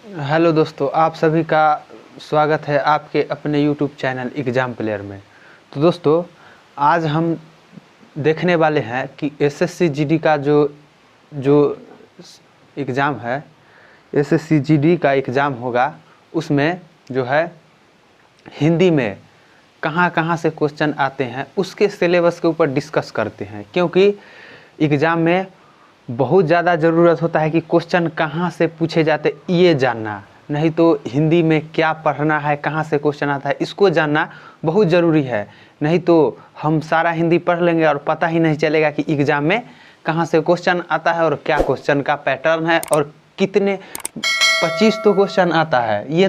Hello दोस्तों, आप सभी का स्वागत है आपके अपने यूट्यूब चैनल एग्ज़ाम प्लेयर में। तो दोस्तों, आज हम देखने वाले हैं कि एसएससी जीडी का जो जो एग्ज़ाम है, एसएससी जीडी का एग्ज़ाम होगा, उसमें जो है हिंदी में कहाँ कहाँ से क्वेश्चन आते हैं उसके सिलेबस के ऊपर डिस्कस करते हैं। क्योंकि एग्ज़ाम में बहुत ज़्यादा ज़रूरत होता है कि क्वेश्चन कहाँ से पूछे जाते ये जानना, नहीं तो हिंदी में क्या पढ़ना है, कहाँ से क्वेश्चन आता है इसको जानना बहुत ज़रूरी है। नहीं तो हम सारा हिंदी पढ़ लेंगे और पता ही नहीं चलेगा कि एग्ज़ाम में कहाँ से क्वेश्चन आता है और क्या क्वेश्चन का पैटर्न है और कितने 25 तो क्वेश्चन आता है। ये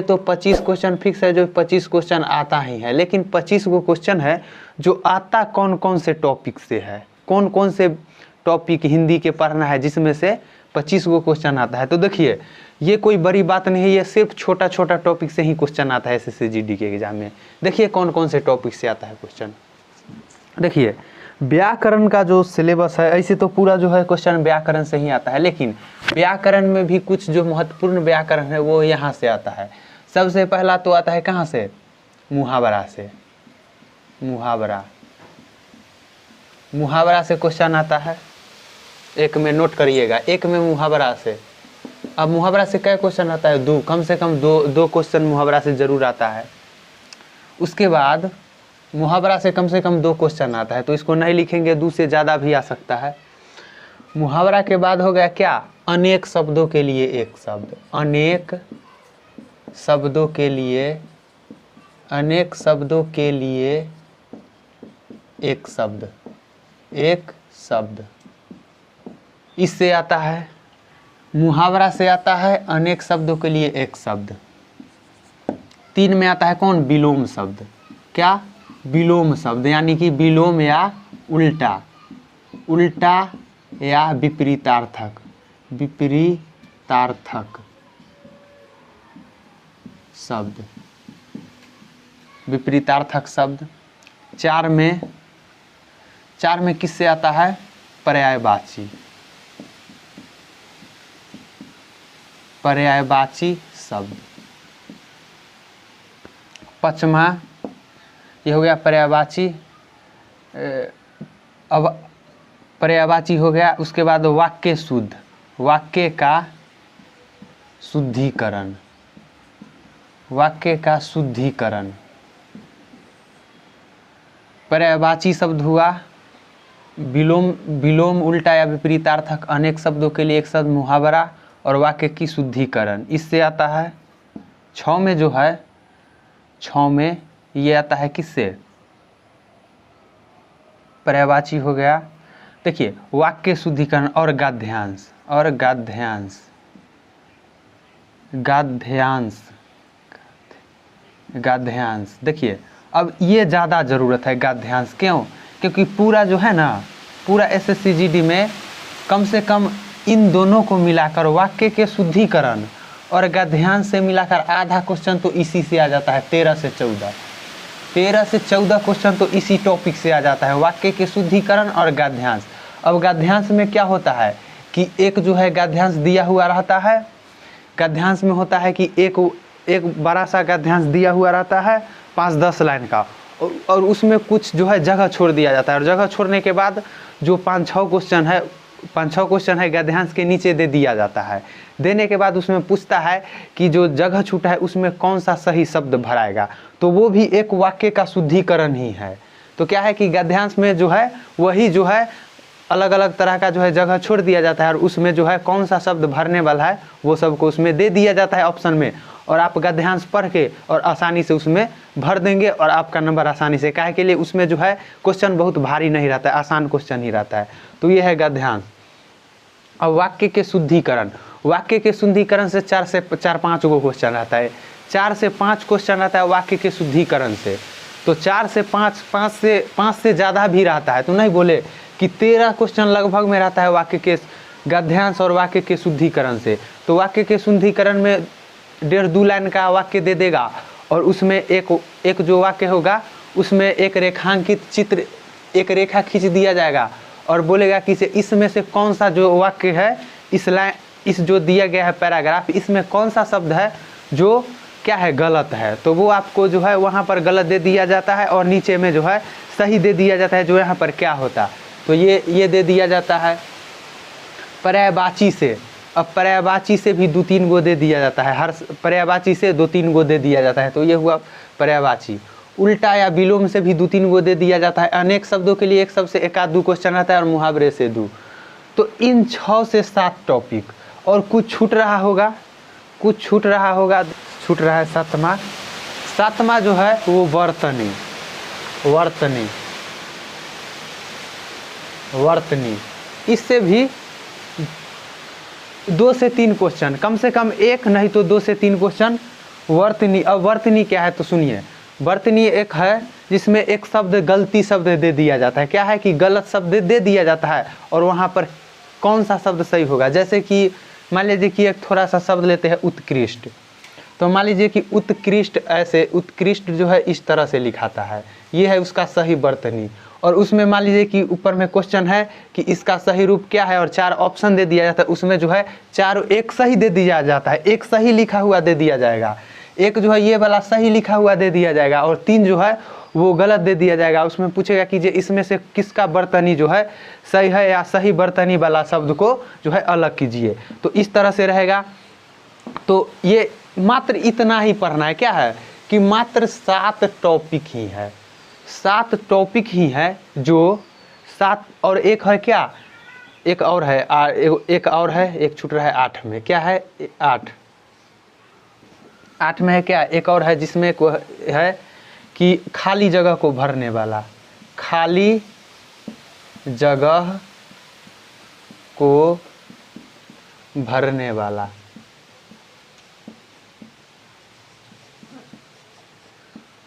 तो 25 क्वेश्चन फिक्स है, जो 25 क्वेश्चन आता ही है। लेकिन 25 वो क्वेश्चन है जो आता कौन कौन से टॉपिक से है, कौन कौन से टॉपिक हिंदी के पढ़ना है जिसमें से 25 गो क्वेश्चन आता है। तो देखिए, ये कोई बड़ी बात नहीं है, ये सिर्फ छोटा छोटा टॉपिक से ही क्वेश्चन आता है एसएससी जीडी के एग्जाम में। देखिए कौन कौन से टॉपिक से आता है क्वेश्चन। देखिए, व्याकरण का जो सिलेबस है, ऐसे तो पूरा जो है क्वेश्चन व्याकरण से ही आता है, लेकिन व्याकरण में भी कुछ जो महत्वपूर्ण व्याकरण है वो यहाँ से आता है। सबसे पहला तो आता है कहाँ से? मुहावरा से। मुहावरा से क्वेश्चन आता है। एक में नोट करिएगा, एक में मुहावरा से। अब मुहावरा से क्या क्वेश्चन आता है? दो, कम से कम दो क्वेश्चन मुहावरा से जरूर आता है। उसके बाद मुहावरा से कम 2 क्वेश्चन आता है, तो इसको नहीं लिखेंगे, 2 से ज़्यादा भी आ सकता है। मुहावरा के बाद हो गया क्या? अनेक शब्दों के लिए एक शब्द। अनेक शब्दों के लिए एक शब्द। इससे आता है, मुहावरा से आता है अनेक शब्दों के लिए एक शब्द। 3 में आता है कौन? विलोम शब्द। क्या? विलोम शब्द, यानी कि विलोम या उल्टा या विपरीतार्थक शब्द। विपरीतार्थक शब्द। 4 में किससे आता है? पर्यायवाची शब्द। 5वां ये हो गया पर्यायवाची। अब पर्यायवाची हो गया, उसके बाद वाक्य का शुद्धिकरण। पर्यायवाची शब्द हुआ, विलोम उल्टा या विपरीतार्थक अनेक शब्दों के लिए एक शब्द, मुहावरा और वाक्य की शुद्धिकरण। इससे आता है 6 में जो है, 6 में ये आता है किससे? पर्यायवाची हो गया। देखिए, वाक्य शुद्धिकरण और गाद्यांश। देखिए, अब ये ज़्यादा ज़रूरत है गाद्यांश। क्यों? क्योंकि पूरा जो है ना, पूरा एसएससी जीडी में कम से कम इन दोनों को मिलाकर, वाक्य के शुद्धिकरण और गद्यांश से मिलाकर आधा क्वेश्चन तो इसी से आ जाता है। 13 से 14 क्वेश्चन तो इसी टॉपिक से आ जाता है, वाक्य के शुद्धिकरण और गद्यांश। अब गद्यांश में क्या होता है कि एक जो है गद्यांश दिया हुआ रहता है। गद्यांश में होता है कि एक बड़ा सा गद्यांश दिया हुआ रहता है 5-10 लाइन का, और उसमें कुछ जो है जगह छोड़ दिया जाता है, और जगह छोड़ने के बाद जो 5-6 क्वेश्चन है गद्यांश के नीचे दे दिया जाता है। देने के बाद उसमें पूछता है कि जो जगह छूटा है उसमें कौन सा सही शब्द भराएगा, तो वो भी एक वाक्य का शुद्धिकरण ही है। तो क्या है कि गद्यांश में जो है वही जो है अलग अलग तरह का जो है जगह छोड़ दिया जाता है, और उसमें जो है कौन सा शब्द भरने वाला है वो सबको उसमें दे दिया जाता है ऑप्शन में, और आप गद्यांश पढ़ के और आसानी से उसमें भर देंगे और आपका नंबर आसानी से। काहे के लिए? उसमें जो है क्वेश्चन बहुत भारी नहीं रहता है, आसान क्वेश्चन ही रहता है। तो ये है गद्यांश। अब वाक्य के शुद्धिकरण से 4-5 गो क्वेश्चन रहता है। 4 से 5 क्वेश्चन रहता है वाक्य के शुद्धिकरण से। तो 4 से 5 से ज़्यादा भी रहता है, तो नहीं बोले कि 13 क्वेश्चन लगभग में रहता है वाक्य के गद्यांश और वाक्य के शुद्धिकरण से। तो वाक्य के शुद्धिकरण में 1.5-2 लाइन का वाक्य दे देगा, और उसमें एक जो वाक्य होगा उसमें एक रेखांकित चित्र, एक रेखा खींच दिया जाएगा और बोलेगा कि इसमें से कौन सा जो वाक्य है इस जो दिया गया है पैराग्राफ, इसमें कौन सा शब्द है जो क्या है गलत है, तो वो आपको जो है वहाँ पर गलत दे दिया जाता है और नीचे में जो है सही दे दिया जाता है। जो यहाँ पर क्या होता, तो ये दे दिया जाता है पर्यायवाची से। अब पर्यायवाची से भी 2-3 गो दे दिया जाता है, हर पर्यायवाची से 2-3 गो दे दिया जाता है, तो ये हुआ पर्यायवाची। उल्टा या विलोम से भी 2-3 गो दे दिया जाता है। अनेक शब्दों के लिए एक शब्द से 1-2 क्वेश्चन रहता है और मुहावरे से 2। तो इन 6 से 7 टॉपिक, और कुछ छूट रहा होगा, छूट रहा है 7वां जो है वो वर्तनी। इससे भी 2 से 3 क्वेश्चन, कम से कम एक नहीं तो 2 से 3 क्वेश्चन वर्तनी। अब वर्तनी क्या है तो सुनिए, वर्तनी एक है जिसमें एक शब्द गलती शब्द दे दिया जाता है। क्या है कि गलत शब्द दे दिया जाता है और वहाँ पर कौन सा शब्द सही होगा। जैसे कि मान लीजिए कि एक थोड़ा सा शब्द लेते हैं उत्कृष्ट, तो मान लीजिए कि उत्कृष्ट, ऐसे उत्कृष्ट जो है इस तरह से लिखाता है, ये है उसका सही वर्तनी। और उसमें मान लीजिए कि ऊपर में क्वेश्चन है कि इसका सही रूप क्या है और 4 ऑप्शन दे दिया जाता है, उसमें जो है 4 एक सही दे दिया जाता है, एक सही लिखा हुआ दे दिया जाएगा, एक जो है ये वाला सही लिखा हुआ दे दिया जाएगा और 3 जो है वो गलत दे दिया जाएगा। उसमें पूछेगा कि जे इसमें से किसका वर्तनी जो है सही है या सही वर्तनी वाला शब्द को जो है अलग कीजिए। तो इस तरह से रहेगा। तो ये मात्र इतना ही पढ़ना है। क्या है कि मात्र 7 टॉपिक ही है, 7 टॉपिक ही है जो 7, और एक है क्या, एक और है, एक छूट रहा है 8 में। क्या है 8 में है क्या, एक और है जिसमें है कि खाली जगह को भरने वाला, खाली जगह को भरने वाला।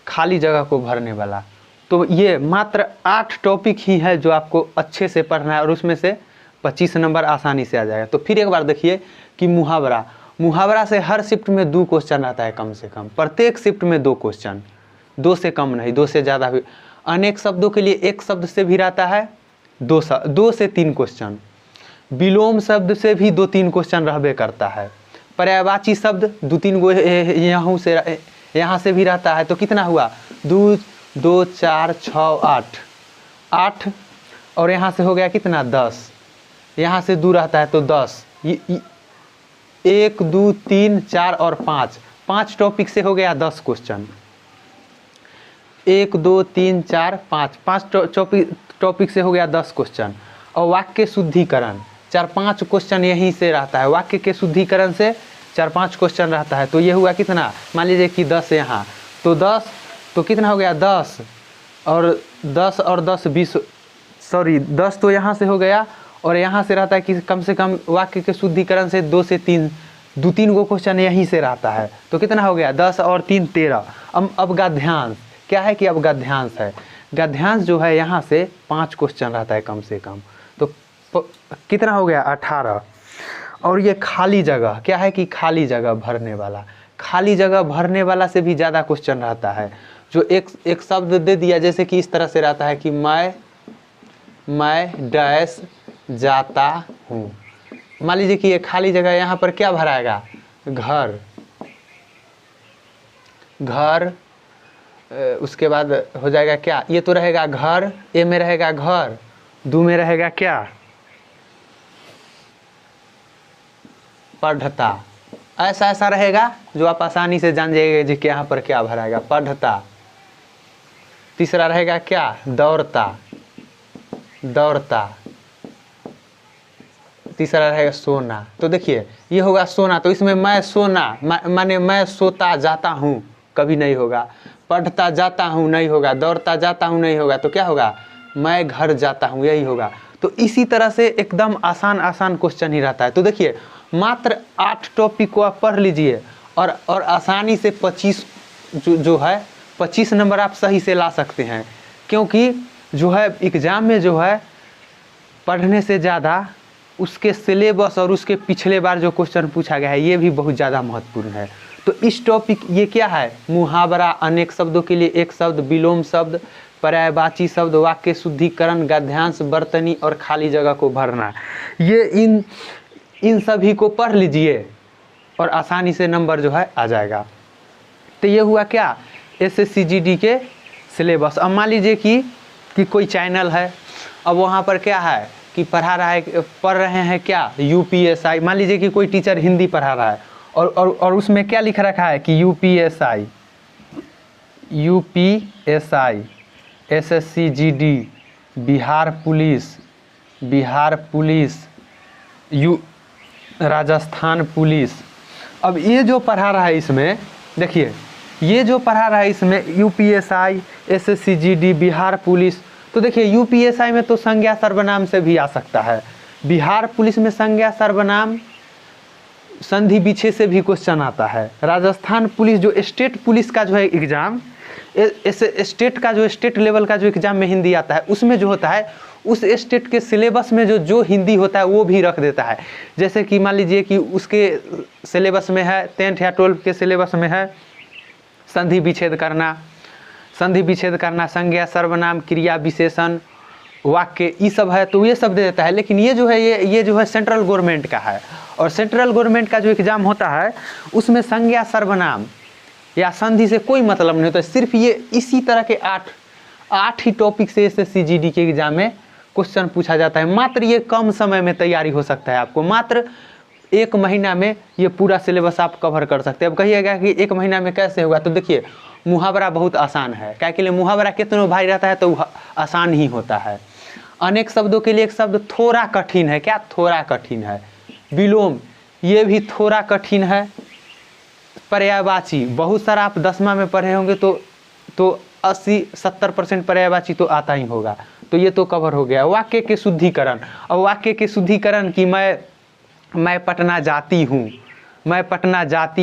खाली जगह को भरने वाला। तो ये मात्र 8 टॉपिक ही है जो आपको अच्छे से पढ़ना है और उसमें से 25 नंबर आसानी से आ जाएगा। तो फिर एक बार देखिए कि मुहावरा से हर शिफ्ट में 2 क्वेश्चन आता है कम से कम, प्रत्येक शिफ्ट में 2 क्वेश्चन, 2 से कम नहीं, 2 से ज़्यादा भी। अनेक शब्दों के लिए एक शब्द से भी रहता है 2 से 3 क्वेश्चन। विलोम शब्द से भी 2-3 क्वेश्चन रहबे करता है। पर्यायवाची शब्द 2-3 गो यहाँ से भी रहता है। तो कितना हुआ, 2, 4, 6, 8 और यहाँ से हो गया कितना 10, यहाँ से 2 रहता है तो 10, 1, 2, 3, 4 और 5 टॉपिक से हो गया 10 क्वेश्चन। 1, 2, 3, 4, 5 टॉपिक से हो गया 10 क्वेश्चन। और वाक्य शुद्धिकरण 4-5 क्वेश्चन यहीं से रहता है, वाक्य के शुद्धिकरण से 4-5 क्वेश्चन रहता है। तो ये हुआ कितना, मान लीजिए कि 10 यहाँ, तो 10 तो कितना हो गया 10 और 10 20, सॉरी 10 तो यहाँ से हो गया और यहाँ से रहता है कि कम से कम वाक्य के शुद्धिकरण से 2 से 3 गो क्वेश्चन यहीं से रहता है। तो कितना हो गया 10 और 3 13। अब गद्यांश क्या है कि अब गद्यांश है, गद्यांश जो है यहाँ से 5 क्वेश्चन रहता है कम से कम। तो कितना हो गया 18। और ये खाली जगह क्या है कि खाली जगह भरने वाला, खाली जगह भरने वाला से भी ज़्यादा क्वेश्चन रहता है। जो एक शब्द दे दिया, जैसे कि इस तरह से रहता है कि मैं डैश जाता हूँ। मान लीजिए कि ये खाली जगह, यहाँ पर क्या भराएगा, घर, उसके बाद हो जाएगा क्या, ये तो रहेगा घर, ए में रहेगा घर, 2 में रहेगा क्या, पढ़ता। ऐसा रहेगा जो आप आसानी से जान जाइएगा जी कि यहाँ पर क्या भराएगा, पढ़ता। तीसरा रहेगा क्या, दौड़ता। तीसरा रहेगा सोना। तो देखिए ये होगा सोना, तो इसमें मैं सोना माने मैं सोता जाता हूँ कभी नहीं होगा, पढ़ता जाता हूँ नहीं होगा, दौड़ता जाता हूँ नहीं होगा, तो क्या होगा, मैं घर जाता हूँ, यही होगा। तो इसी तरह से एकदम आसान क्वेश्चन ही रहता है। तो देखिए मात्र 8 टॉपिक को आप पढ़ लीजिए और आसानी से 25 नंबर आप सही से ला सकते हैं। क्योंकि जो है एग्ज़ाम में जो है पढ़ने से ज़्यादा उसके सिलेबस और उसके पिछले बार जो क्वेश्चन पूछा गया है ये भी बहुत ज़्यादा महत्वपूर्ण है। तो इस टॉपिक ये क्या है, मुहावरा, अनेक शब्दों के लिए एक शब्द, विलोम शब्द, पर्यायवाची शब्द, वाक्य शुद्धिकरण, गद्यांश, वर्तनी और खाली जगह को भरना। ये इन सभी को पढ़ लीजिए और आसानी से नंबर जो है आ जाएगा। तो ये हुआ क्या, SSCGD के सिलेबस। अब मान लीजिए कि कोई चैनल है, अब वहाँ पर क्या है कि पढ़ रहे हैं क्या, UPSI। मान लीजिए कि कोई टीचर हिंदी पढ़ा रहा है और उसमें क्या लिख रखा है कि UPSI, SSCGD, Bihar police, Rajasthan police. अब ये जो पढ़ा रहा है इसमें, देखिए ये जो पढ़ा रहा है इसमें UPSI, SSCGD, बिहार पुलिस, तो देखिए UPSI में तो संज्ञा सर्वनाम से भी आ सकता है, बिहार पुलिस में संज्ञा सर्वनाम संधि विच्छेद से भी क्वेश्चन आता है, राजस्थान पुलिस जो स्टेट पुलिस का जो है एग्जाम, स्टेट लेवल का जो एग्जाम में हिंदी आता है, उसमें जो होता है उस स्टेट के सिलेबस में जो हिंदी होता है वो भी रख देता है। जैसे कि मान लीजिए कि उसके सिलेबस में है 10th या 12th के सिलेबस में है संधि विच्छेद करना, संज्ञा सर्वनाम, क्रिया विशेषण, वाक्य, ये सब है, तो ये सब दे देता है। लेकिन ये जो है सेंट्रल गवर्नमेंट का है, और सेंट्रल गवर्नमेंट का जो एग्जाम होता है उसमें संज्ञा सर्वनाम या संधि से कोई मतलब नहीं होता। सिर्फ ये इसी तरह के आठ ही टॉपिक से SSCGD के एग्जाम में क्वेश्चन पूछा जाता है। मात्र ये कम समय में तैयारी हो सकता है, आपको मात्र 1 महीना में ये पूरा सिलेबस आप कवर कर सकते हैं। अब कहिएगा कि 1 महीना में कैसे होगा, तो देखिए मुहावरा बहुत आसान है। क्या के लिए मुहावरा कितना भारी रहता है तो आसान ही होता है। अनेक शब्दों के लिए एक शब्द थोड़ा कठिन है, क्या थोड़ा कठिन है। विलोम, ये भी थोड़ा कठिन है। पर्यायवाची, बहुत सारा आप 10वां में पढ़े होंगे तो 80-70% पर्यायवाची तो आता ही होगा, तो ये तो कवर हो गया। वाक्य के शुद्धिकरण, और वाक्य के शुद्धिकरण की मैं पटना जाती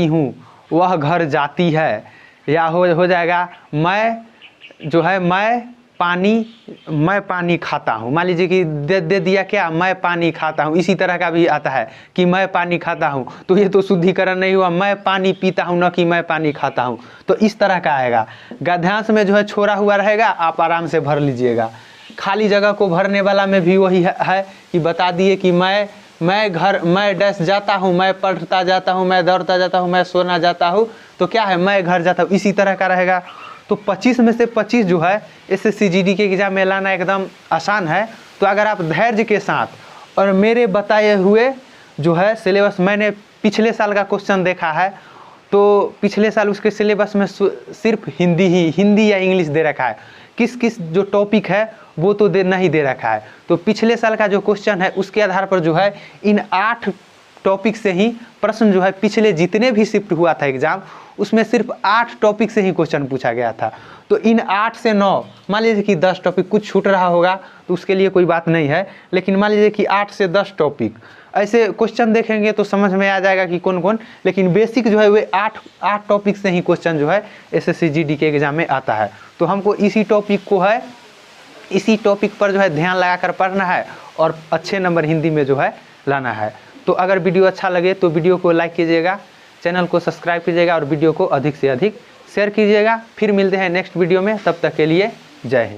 हूँ, वह घर जाती है, या हो जाएगा मैं पानी खाता हूँ। मान लीजिए कि दे दिया क्या, मैं पानी खाता हूँ। इसी तरह का भी आता है कि मैं पानी खाता हूँ, तो ये तो शुद्धिकरण नहीं हुआ, मैं पानी पीता हूँ न कि मैं पानी खाता हूँ, तो इस तरह का आएगा। गद्यांश में जो है छोड़ा हुआ रहेगा, आप आराम से भर लीजिएगा। खाली जगह को भरने वाला में भी वही है कि बता दिए कि मैं डैश जाता हूँ, मैं पढ़ता जाता हूँ, मैं दौड़ता जाता हूँ, मैं सोना जाता हूँ, तो क्या है, मैं घर जाता हूँ। इसी तरह का रहेगा। तो 25 में से 25 जो है SSCGD के एग्जाम में लाना एकदम आसान है। तो अगर आप धैर्य के साथ और मेरे बताए हुए जो है सिलेबस, मैंने पिछले साल का क्वेश्चन देखा है, तो पिछले साल उसके सिलेबस में सिर्फ हिंदी या इंग्लिश दे रखा है। किस जो टॉपिक है वो तो नहीं दे रखा है। तो पिछले साल का जो क्वेश्चन है उसके आधार पर जो है इन 8 टॉपिक से ही प्रश्न जो है, पिछले जितने भी शिफ्ट हुआ था एग्जाम, उसमें सिर्फ 8 टॉपिक से ही क्वेश्चन पूछा गया था। तो इन 8 से 9, मान लीजिए कि 10 टॉपिक कुछ छूट रहा होगा तो उसके लिए कोई बात नहीं है, लेकिन मान लीजिए कि 8 से 10 टॉपिक ऐसे क्वेश्चन देखेंगे तो समझ में आ जाएगा कि कौन कौन। लेकिन बेसिक जो है वे 8 टॉपिक से ही क्वेश्चन जो है SSCGD के एग्जाम में आता है। तो हमको इसी टॉपिक पर जो है ध्यान लगाकर पढ़ना है और अच्छे नंबर हिंदी में जो है लाना है। तो अगर वीडियो अच्छा लगे तो वीडियो को लाइक कीजिएगा, चैनल को सब्सक्राइब कीजिएगा और वीडियो को अधिक से अधिक शेयर कीजिएगा। फिर मिलते हैं नेक्स्ट वीडियो में, तब तक के लिए जय हिंद।